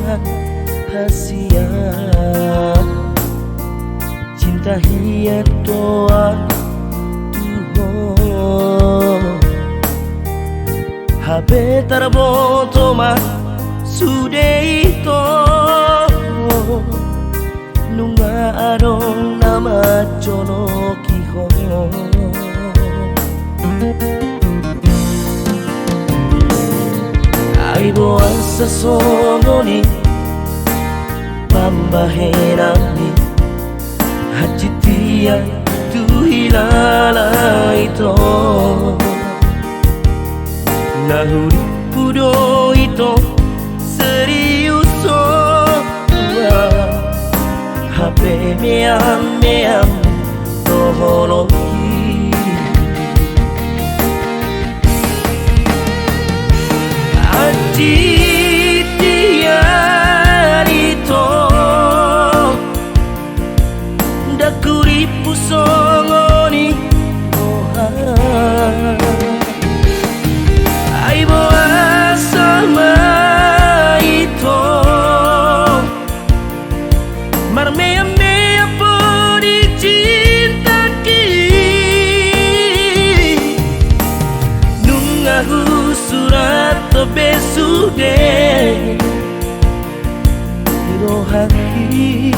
rahasia. Cinta hiat doa Tuhan Habe tarboto ma sudeito Nunga arong nama jono kihon Aibo asa sono ni Pambahenami Hachitia tu hilala ito Nahuri pudo ito seriuso Hape meam toholoki Hachitia ito Dakuri pusongoni Tuhan Aibo asama ito Marmea-mea po dicintaki Nungahu surat besude Hirohaki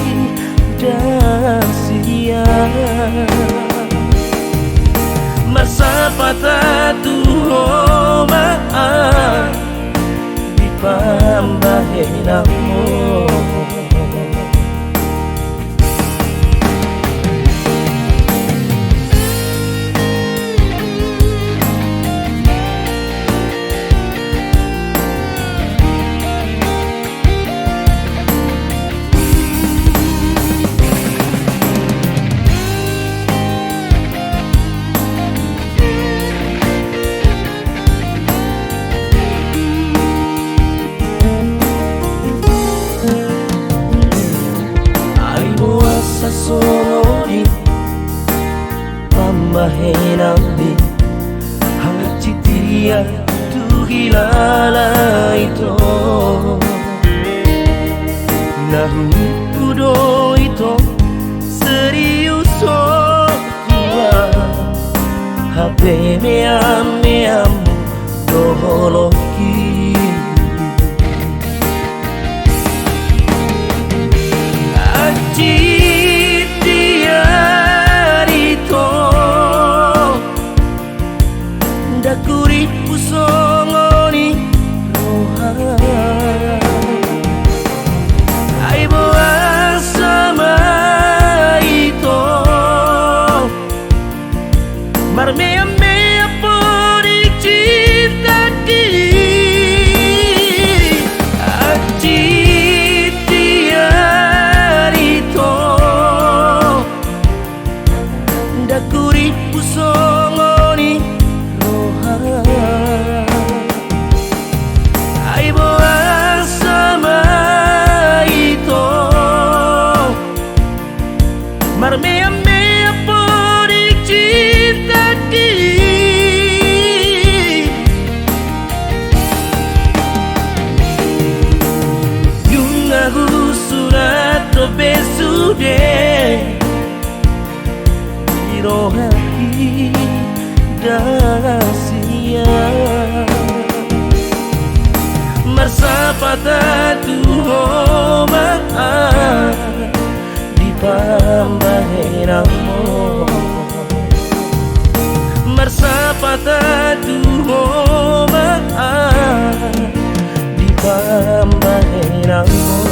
dasia Masa patah tuhoma Di pambahenamu Sasoni pamahenami Hachitia tu hilala ito Nahuri pudo ito seriuso tua Habe meam doholoki Dakuri pusongoni rohan Aibo asama ito Marmea-mea po dicintaki Acitian ito Dakuri pusongoni Aibo asama ito Marmea-mea po dicintaki Yung aku surat besude Hirohaki dasia Marsapata tuhoma Di pambahenamu Marsapata tuhoma Di pambahenamu